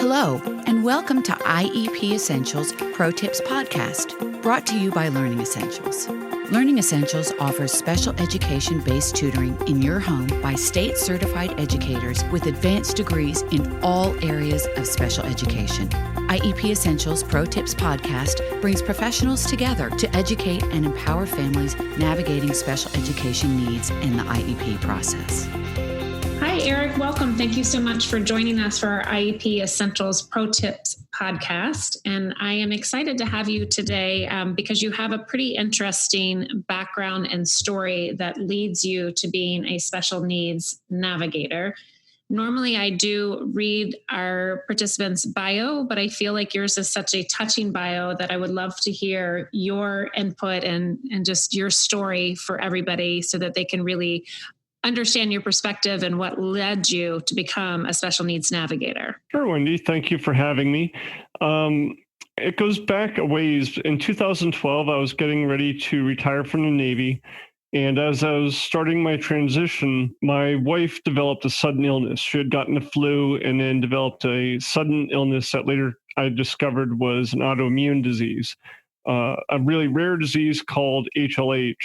Hello, and welcome to IEP Essentials Pro Tips Podcast, brought to you by Learning Essentials. Learning Essentials offers special education-based tutoring in your home by state-certified educators with advanced degrees in all areas of special education. IEP Essentials Pro Tips Podcast brings professionals together to educate and empower families navigating special education needs in the IEP process. Hi, Eric. Welcome. Thank you so much for joining us for our IEP Essentials Pro Tips podcast. And I am excited to have you today because you have a pretty interesting background and story that leads you to being a special needs navigator. Normally, I do read our participants' bio, but I feel like yours is such a touching bio that I would love to hear your input and just your story for everybody so that they can really understand your perspective and what led you to become a special needs navigator. Sure, Wendy. Thank you for having me. It goes back a ways. In 2012, I was getting ready to retire from the Navy. And as I was starting my transition, my wife developed a sudden illness. She had gotten the flu and then developed a sudden illness that later I discovered was an autoimmune disease, a really rare disease called HLH.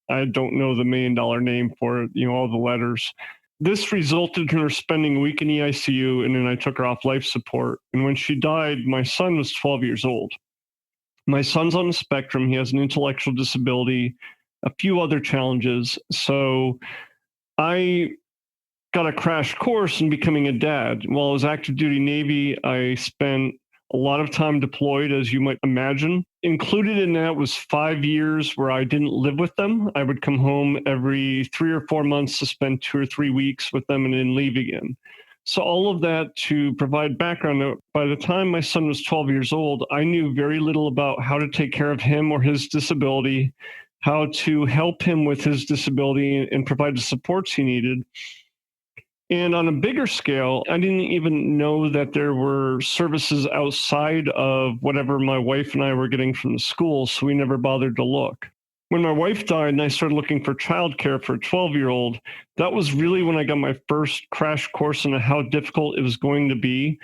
I don't know the $1 million name for it, all the letters. This resulted in her spending a week in the ICU, and then I took her off life support. And when she died, my son was 12 years old. My son's on the spectrum. He has an intellectual disability, a few other challenges. So I got a crash course in becoming a dad. While I was active duty Navy, I spent a lot of time deployed, as you might imagine. Included in that was 5 years where I didn't live with them. I would come home every 3 or 4 months to spend 2 or 3 weeks with them and then leave again. So all of that to provide background. By the time my son was 12 years old, I knew very little about how to take care of him or his disability, how to help him with his disability and provide the supports he needed. And on a bigger scale, I didn't even know that there were services outside of whatever my wife and I were getting from the school, so we never bothered to look. When my wife died and I started looking for childcare for a 12-year-old, that was really when I got my first crash course on how difficult it was going to be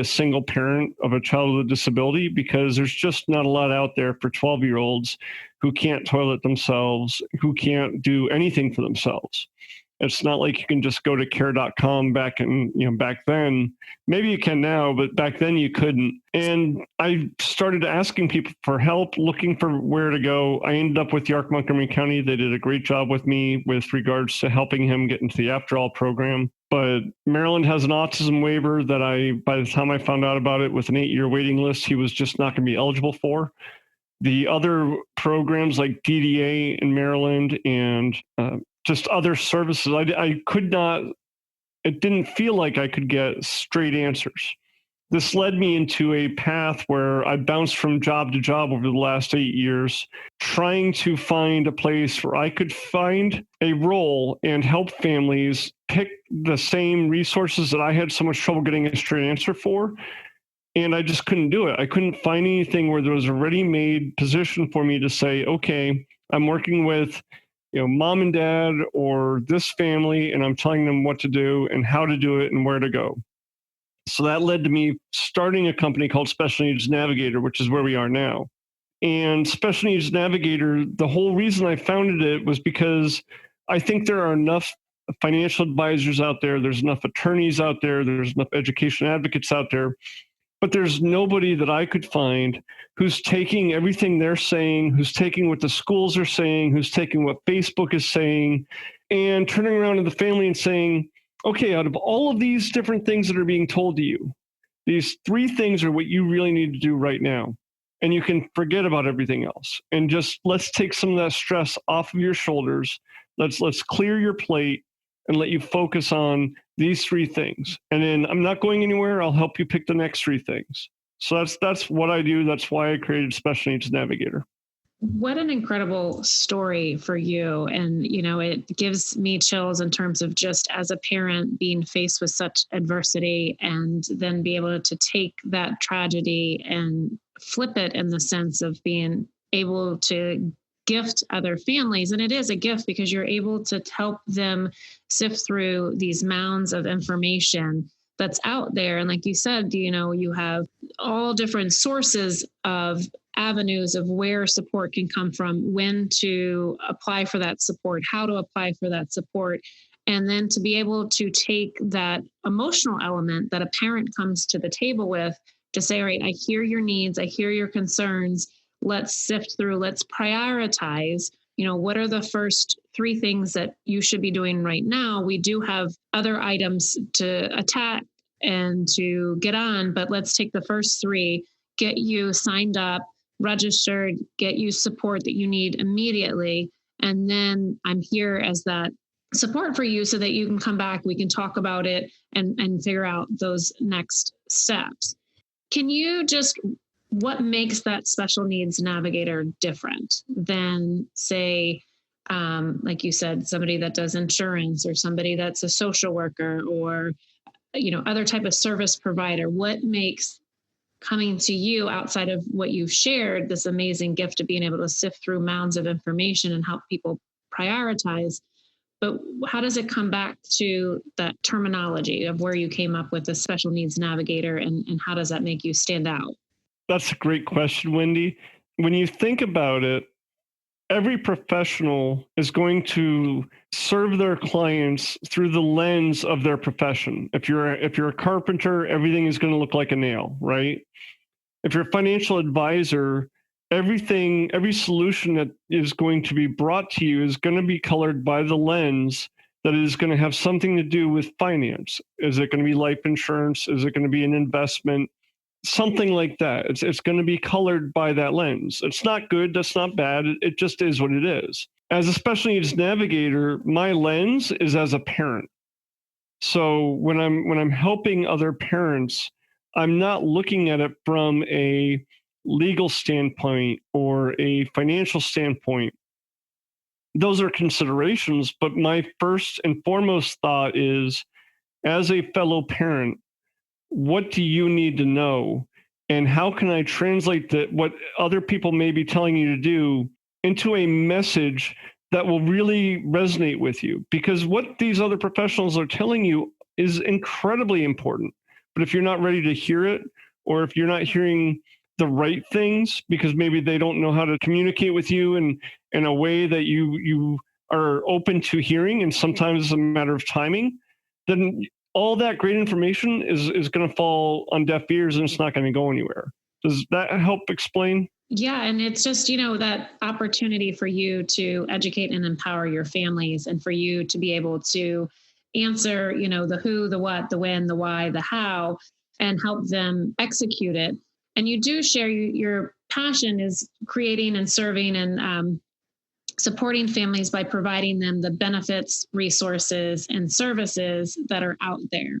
a single parent of a child with a disability, because there's just not a lot out there for 12-year-olds who can't toilet themselves, who can't do anything for themselves. It's not like you can just go to care.com back then. Maybe you can now, but back then you couldn't. And I started asking people for help, looking for where to go. I ended up with York Montgomery County. They did a great job with me with regards to helping him get into the After All program. But Maryland has an autism waiver that by the time I found out about it, with an 8-year waiting list, he was just not going to be eligible for. The other programs like DDA in Maryland and just other services, I could not, it didn't feel like I could get straight answers. This led me into a path where I bounced from job to job over the last 8 years, trying to find a place where I could find a role and help families pick the same resources that I had so much trouble getting a straight answer for. And I just couldn't do it. I couldn't find anything where there was a ready-made position for me to say, okay, I'm working with mom and dad or this family, and I'm telling them what to do and how to do it and where to go. So that led to me starting a company called Special Needs Navigator, which is where we are now. And Special Needs Navigator, the whole reason I founded it was because I think there are enough financial advisors out there, there's enough attorneys out there, there's enough education advocates out there, but there's nobody that I could find who's taking everything they're saying, who's taking what the schools are saying, who's taking what Facebook is saying, and turning around to the family and saying, okay, out of all of these different things that are being told to you, these 3 things are what you really need to do right now. And you can forget about everything else. And just let's take some of that stress off of your shoulders. Let's clear your plate and let you focus on these 3 things. And then I'm not going anywhere. I'll help you pick the next 3 things. So that's what I do. That's why I created Special Needs Navigator. What an incredible story for you. And, it gives me chills in terms of just as a parent being faced with such adversity and then be able to take that tragedy and flip it in the sense of being able to gift other families. And it is a gift because you're able to help them sift through these mounds of information that's out there. And like you said, you have all different sources of avenues of where support can come from, when to apply for that support, how to apply for that support. And then to be able to take that emotional element that a parent comes to the table with to say, all right, I hear your needs, I hear your concerns. Let's sift through, let's prioritize, what are the first 3 things that you should be doing right now? We do have other items to attack and to get on, but let's take the first 3, get you signed up, registered, get you support that you need immediately. And then I'm here as that support for you so that you can come back, we can talk about it and figure out those next steps. Can you just, what makes that special needs navigator different than, say, like you said, somebody that does insurance or somebody that's a social worker or, other type of service provider? What makes coming to you outside of what you've shared, this amazing gift of being able to sift through mounds of information and help people prioritize? But how does it come back to that terminology of where you came up with the special needs navigator, and how does that make you stand out? That's a great question, Wendy. When you think about it, every professional is going to serve their clients through the lens of their profession. If you're a carpenter, everything is going to look like a nail, right? If you're a financial advisor, every solution that is going to be brought to you is going to be colored by the lens that is going to have something to do with finance. Is it going to be life insurance? Is it going to be an investment? Something like that. It's going to be colored by that lens. It's not good. That's not bad. It just is what it is. As a special needs navigator, my lens is as a parent. So when I'm helping other parents, I'm not looking at it from a legal standpoint or a financial standpoint. Those are considerations, but my first and foremost thought is, as a fellow parent, what do you need to know? And how can I translate what other people may be telling you to do into a message that will really resonate with you? Because what these other professionals are telling you is incredibly important. But if you're not ready to hear it, or if you're not hearing the right things, because maybe they don't know how to communicate with you in a way that you are open to hearing, and sometimes it's a matter of timing, then all that great information is going to fall on deaf ears, and it's not going to go anywhere. Does that help explain? Yeah. And it's just, that opportunity for you to educate and empower your families, and for you to be able to answer, the who, the what, the when, the why, the how, and help them execute it. And you do share your passion is creating and serving and supporting families by providing them the benefits, resources, and services that are out there.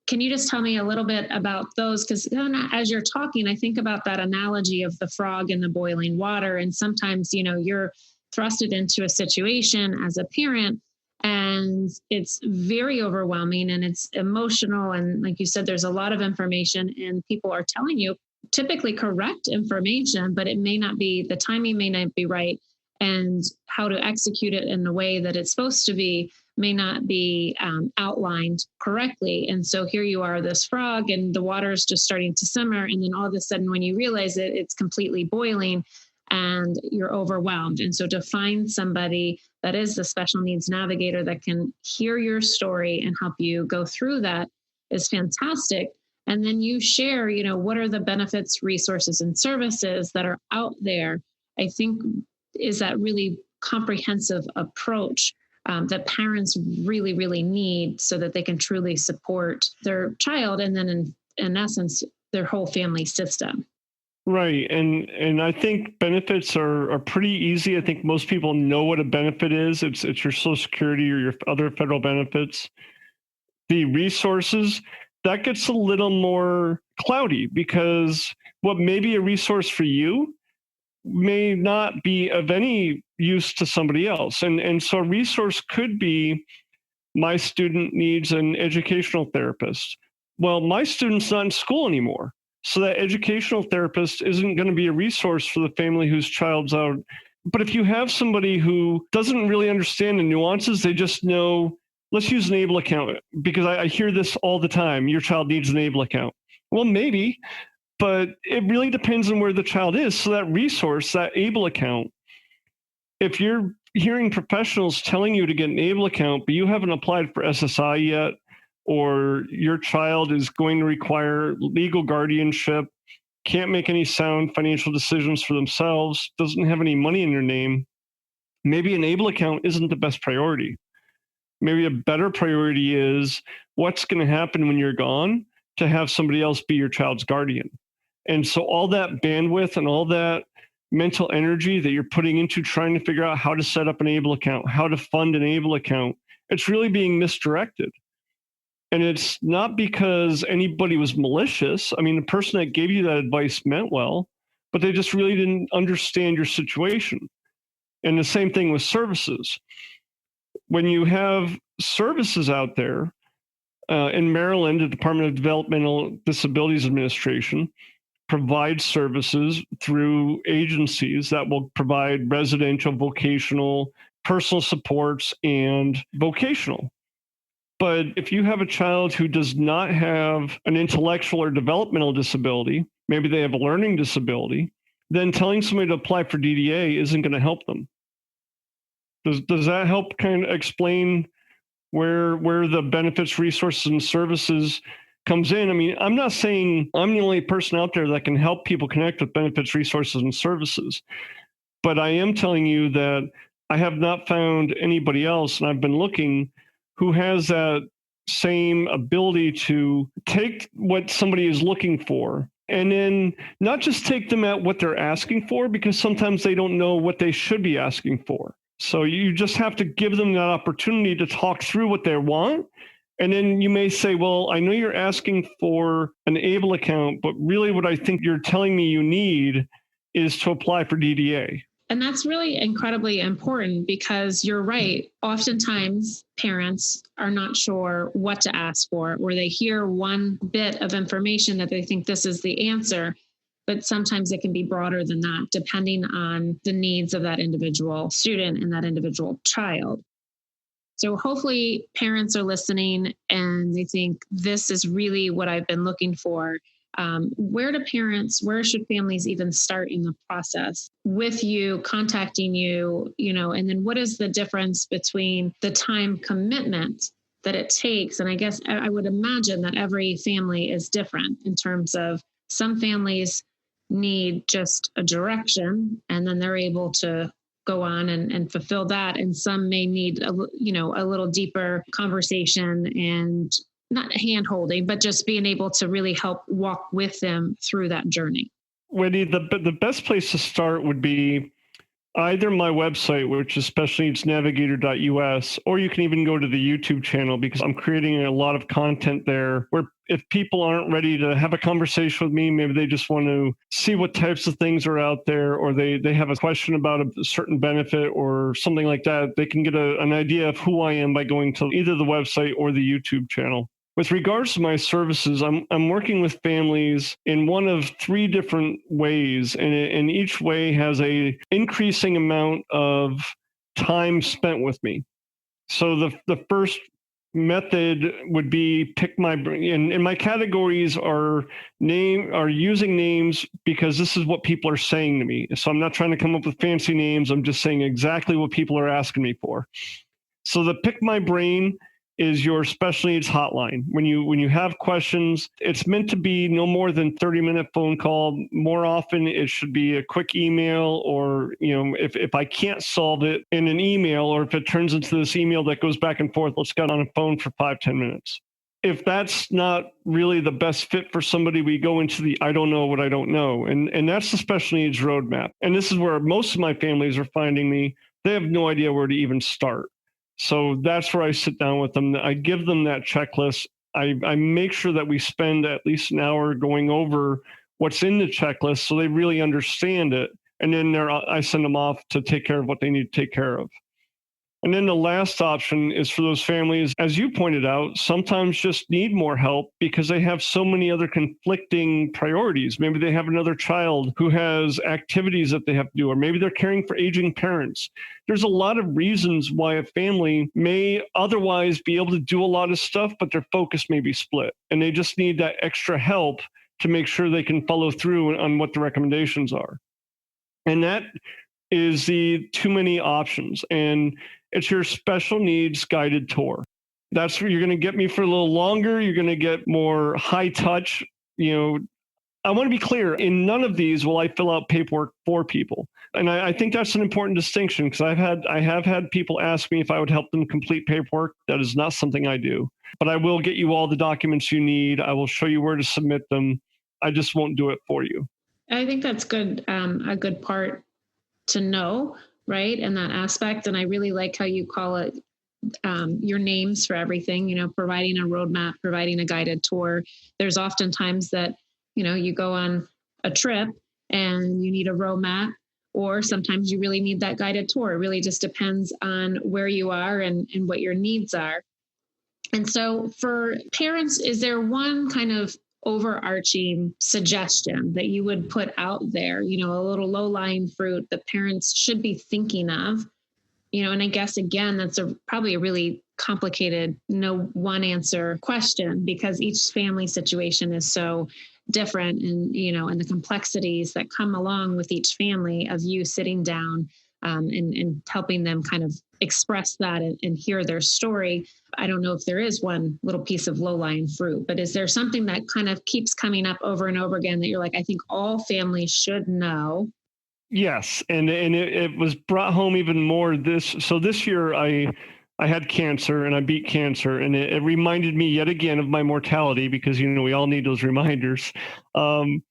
Can you just tell me a little bit about those? Because as you're talking, I think about that analogy of the frog in the boiling water. And sometimes, you're thrusted into a situation as a parent, and it's very overwhelming and it's emotional. And like you said, there's a lot of information, and people are telling you typically correct information, but it may not be, the timing may not be right. And how to execute it in the way that it's supposed to be may not be outlined correctly. And so here you are, this frog, and the water is just starting to simmer. And then all of a sudden, when you realize it, it's completely boiling and you're overwhelmed. And so to find somebody that is the special needs navigator that can hear your story and help you go through that is fantastic. And then you share, what are the benefits, resources, and services that are out there. I think is that really comprehensive approach that parents really, really need so that they can truly support their child, and then in essence, their whole family system. Right. And I think benefits are pretty easy. I think most people know what a benefit is. It's your Social Security or your other federal benefits. The resources, that gets a little more cloudy, because what may be a resource for you may not be of any use to somebody else. And so a resource could be, my student needs an educational therapist. Well, my student's not in school anymore. So that educational therapist isn't going to be a resource for the family whose child's out. But if you have somebody who doesn't really understand the nuances, they just know let's use an ABLE account, because I hear this all the time. Your child needs an ABLE account. Well, maybe, but it really depends on where the child is. So that resource, that ABLE account, if you're hearing professionals telling you to get an ABLE account, but you haven't applied for SSI yet, or your child is going to require legal guardianship, can't make any sound financial decisions for themselves, doesn't have any money in your name, maybe an ABLE account isn't the best priority. Maybe a better priority is what's going to happen when you're gone, to have somebody else be your child's guardian. And so all that bandwidth and all that mental energy that you're putting into trying to figure out how to set up an ABLE account, how to fund an ABLE account, it's really being misdirected. And it's not because anybody was malicious. I mean, the person that gave you that advice meant well, but they just really didn't understand your situation. And the same thing with services. When you have services out there, in Maryland, the Department of Developmental Disabilities Administration provides services through agencies that will provide residential, vocational, personal supports, and vocational. But if you have a child who does not have an intellectual or developmental disability, maybe they have a learning disability, then telling somebody to apply for DDA isn't going to help them. Does that help kind of explain where the benefits, resources, and services comes in? I mean, I'm not saying I'm the only person out there that can help people connect with benefits, resources, and services, but I am telling you that I have not found anybody else, and I've been looking, who has that same ability to take what somebody is looking for and then not just take them at what they're asking for, because sometimes they don't know what they should be asking for. So you just have to give them that opportunity to talk through what they want. And then you may say, well, I know you're asking for an ABLE account, but really what I think you're telling me you need is to apply for DDA. And that's really incredibly important, because you're right. Oftentimes, parents are not sure what to ask for, or they hear one bit of information that they think this is the answer. But sometimes it can be broader than that, depending on the needs of that individual student and that individual child. So hopefully parents are listening and they think, this is really what I've been looking for. Where should families even start in the process with you, contacting you, and then what is the difference between the time commitment that it takes? And I guess I would imagine that every family is different in terms of some families need just a direction and then they're able to go on and fulfill that. And some may need a little deeper conversation and not hand holding, but just being able to really help walk with them through that journey. Wendy, the best place to start would be either my website, which is especially it's navigator.us, or you can even go to the YouTube channel, because I'm creating a lot of content there where if people aren't ready to have a conversation with me, maybe they just want to see what types of things are out there, or they have a question about a certain benefit or something like that, they can get an idea of who I am by going to either the website or the YouTube channel. With regards to my services, I'm working with families in one of three different ways, and each way has a increasing amount of time spent with me. So the first method would be pick my brain, and my categories are using names because this is what people are saying to me. So I'm not trying to come up with fancy names. I'm just saying exactly what people are asking me for. So the pick my brain is your special needs hotline. When you have questions, it's meant to be no more than 30-minute phone call. More often, it should be a quick email, or if I can't solve it in an email, or if it turns into this email that goes back and forth, let's get on a phone for 5-10 minutes. If that's not really the best fit for somebody, we go into the I don't know what I don't know. And that's the special needs roadmap. And this is where most of my families are finding me. They have no idea where to even start. So that's where I sit down with them. I give them that checklist. I make sure that we spend at least an hour going over what's in the checklist so they really understand it. And then I send them off to take care of what they need to take care of. And then the last option is for those families, as you pointed out, sometimes just need more help because they have so many other conflicting priorities. Maybe they have another child who has activities that they have to do, or maybe they're caring for aging parents. There's a lot of reasons why a family may otherwise be able to do a lot of stuff, but their focus may be split. And they just need that extra help to make sure they can follow through on what the recommendations are. And that is the too many options. And it's your special needs guided tour. That's where you're going to get me for a little longer. You're going to get more high touch. I want to be clear, in none of these will I fill out paperwork for people. And I think that's an important distinction, because I have had people ask me if I would help them complete paperwork. That is not something I do. But I will get you all the documents you need. I will show you where to submit them. I just won't do it for you. I think that's good, a good part to know, right? In that aspect. And I really like how you call it your names for everything, providing a roadmap, providing a guided tour. There's often times that, you go on a trip and you need a roadmap, or sometimes you really need that guided tour. It really just depends on where you are and what your needs are. And so for parents, is there one kind of overarching suggestion that you would put out there, a little low-lying fruit that parents should be thinking of? And I guess, again, that's probably a really complicated, no one answer question, because each family situation is so different, and, and the complexities that come along with each family of you sitting down and helping them kind of express that and hear their story. I don't know if there is one little piece of low-lying fruit, but is there something that kind of keeps coming up over and over again that you're like, I think all families should know? Yes. And it was brought home even more this year I had cancer and I beat cancer, and it reminded me yet again of my mortality, because, we all need those reminders.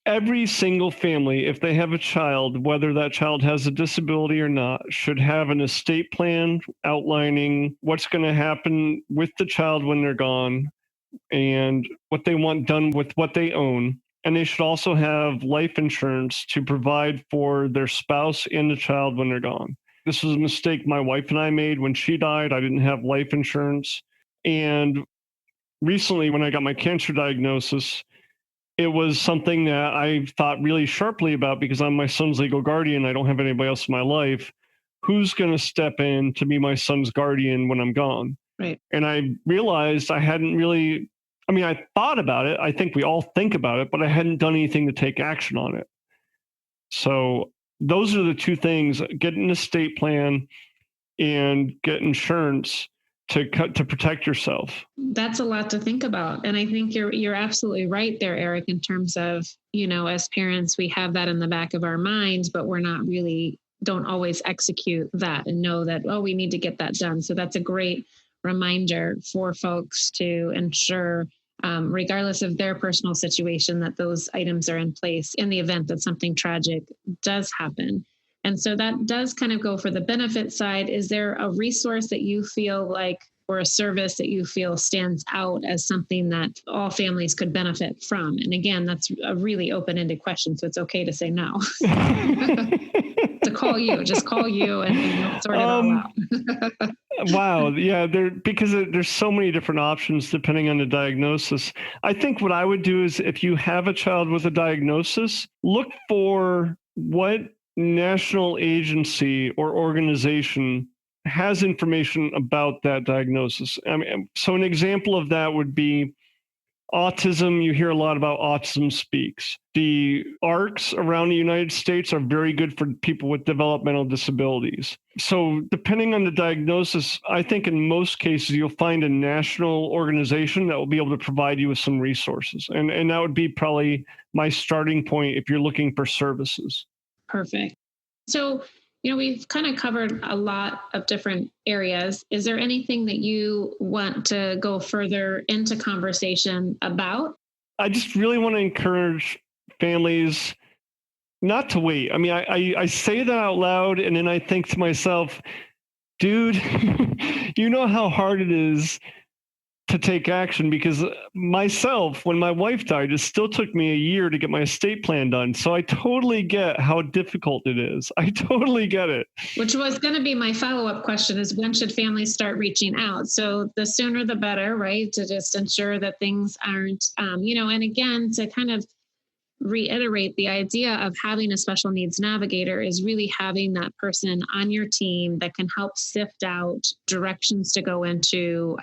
Every single family, if they have a child, whether that child has a disability or not, should have an estate plan outlining what's going to happen with the child when they're gone and what they want done with what they own. And they should also have life insurance to provide for their spouse and the child when they're gone. This was a mistake my wife and I made when she died. I didn't have life insurance. And recently, when I got my cancer diagnosis, it was something that I thought really sharply about, because I'm my son's legal guardian. I don't have anybody else in my life. Who's going to step in to be my son's guardian when I'm gone? Right. And I realized I hadn't really, I thought about it. I think we all think about it, but I hadn't done anything to take action on it. So those are the two things: get an estate plan and get insurance to protect yourself. That's a lot to think about. And I think you're absolutely right there, Eric, in terms of, as parents, we have that in the back of our minds, but don't always execute that and know that, we need to get that done. So that's a great reminder for folks to ensure, regardless of their personal situation, that those items are in place in the event that something tragic does happen. And so that does kind of go for the benefit side. Is there a resource that you feel like, or a service that you feel stands out as something that all families could benefit from? And again, that's a really open-ended question, so it's okay to say no. Just call you and sort it all out. Wow. Yeah. Because there's so many different options depending on the diagnosis. I think what I would do is, if you have a child with a diagnosis, look for what national agency or organization has information about that diagnosis. So an example of that would be autism. You hear a lot about Autism Speaks. The ARCs around the United States are very good for people with developmental disabilities. So depending on the diagnosis, I think in most cases, you'll find a national organization that will be able to provide you with some resources. And that would be probably my starting point if you're looking for services. Perfect. So, we've kind of covered a lot of different areas. Is there anything that you want to go further into conversation about? I just really want to encourage families not to wait. I say that out loud, and then I think to myself, dude, you know how hard it is to take action, because myself, when my wife died, it still took me a year to get my estate plan done. So I totally get how difficult it is. I totally get it. Which was going to be my follow-up question, is when should families start reaching out? So the sooner the better, right? To just ensure that things aren't, and again, to kind of reiterate, the idea of having a special needs navigator is really having that person on your team that can help sift out directions to go into,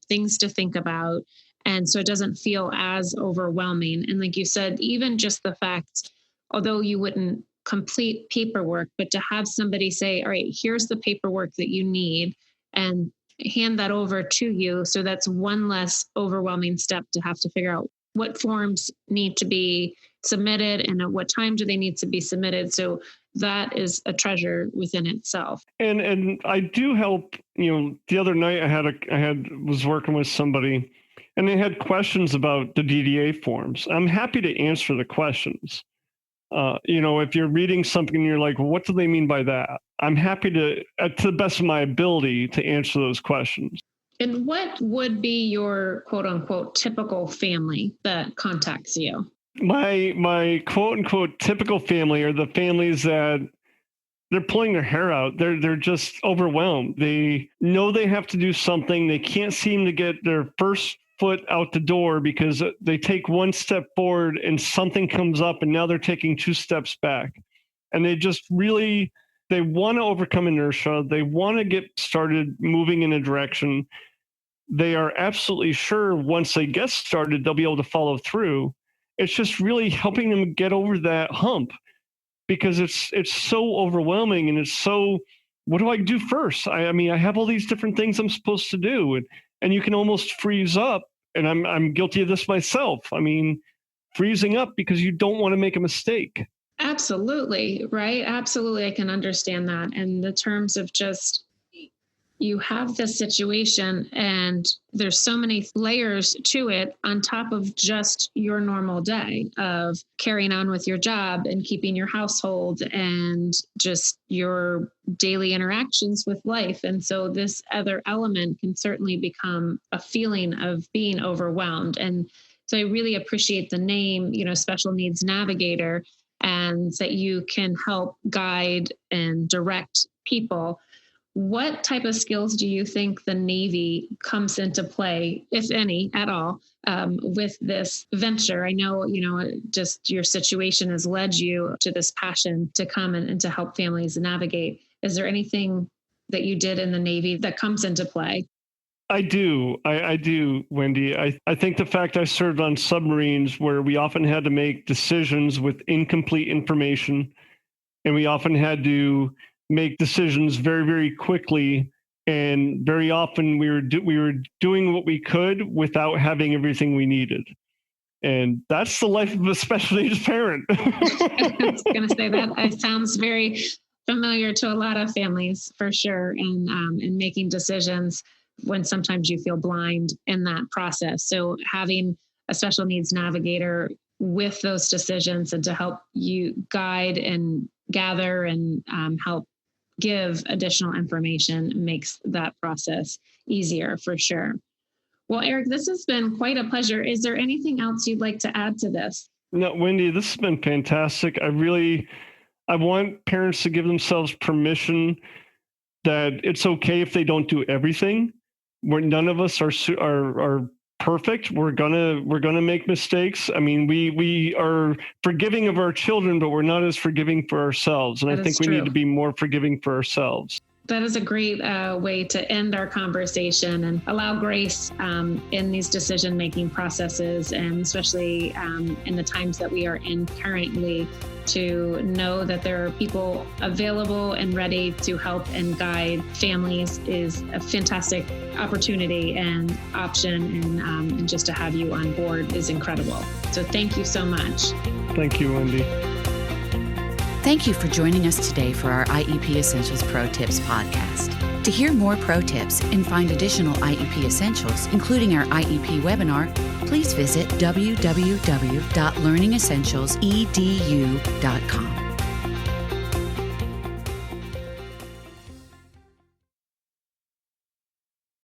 things to think about. And so it doesn't feel as overwhelming. And like you said, even just the fact, although you wouldn't complete paperwork, but to have somebody say, all right, here's the paperwork that you need, and hand that over to you. So that's one less overwhelming step to have to figure out what forms need to be submitted and at what time do they need to be submitted. So that is a treasure within itself. And I do help. The other night I was working with somebody, and they had questions about the DDA forms. I'm happy to answer the questions. If you're reading something and you're like, well, what do they mean by that? I'm happy to the best of my ability, to answer those questions. And what would be your quote unquote typical family that contacts you? My quote unquote typical family are the families that they're pulling their hair out. They're just overwhelmed. They know they have to do something. They can't seem to get their first foot out the door because they take one step forward and something comes up, and now they're taking 2 steps back. And they just really, they want to overcome inertia. They want to get started moving in a direction. They are absolutely sure once they get started, they'll be able to follow through. It's just really helping them get over that hump, because it's so overwhelming, and it's so, what do I do first? I have all these different things I'm supposed to do, and you can almost freeze up. And I'm guilty of this myself. Freezing up because you don't want to make a mistake. Absolutely, right? Absolutely, I can understand that. And the terms of just, you have this situation and there's so many layers to it on top of just your normal day of carrying on with your job and keeping your household and just your daily interactions with life. And so this other element can certainly become a feeling of being overwhelmed. And so I really appreciate the name, Special Needs Navigator, and that you can help guide and direct people. What type of skills do you think the Navy comes into play, if any, at all, with this venture? I know, just your situation has led you to this passion to come and to help families navigate. Is there anything that you did in the Navy that comes into play? I do. I do, Wendy. I think the fact I served on submarines where we often had to make decisions with incomplete information, and we often had to make decisions very, very quickly, and very often we were doing what we could without having everything we needed. And that's the life of a special needs parent. I was going to say that it sounds very familiar to a lot of families, for sure, and making decisions when sometimes you feel blind in that process. So having a special needs navigator with those decisions and to help you guide and gather and help give additional information makes that process easier, for sure. Well, Eric, this has been quite a pleasure. Is there anything else you'd like to add to this? No, Wendy, this has been fantastic. I want parents to give themselves permission that it's okay if they don't do everything. None of us are perfect. We're gonna make mistakes. We are forgiving of our children, but we're not as forgiving for ourselves. And I think we need to be more forgiving for ourselves. That is a great way to end our conversation and allow grace in these decision-making processes, and especially in the times that we are in currently, to know that there are people available and ready to help and guide families is a fantastic opportunity and option, and just to have you on board is incredible. So thank you so much. Thank you, Wendy. Thank you for joining us today for our IEP Essentials Pro Tips podcast. To hear more pro tips and find additional IEP essentials, including our IEP webinar, please visit www.learningessentialsedu.com.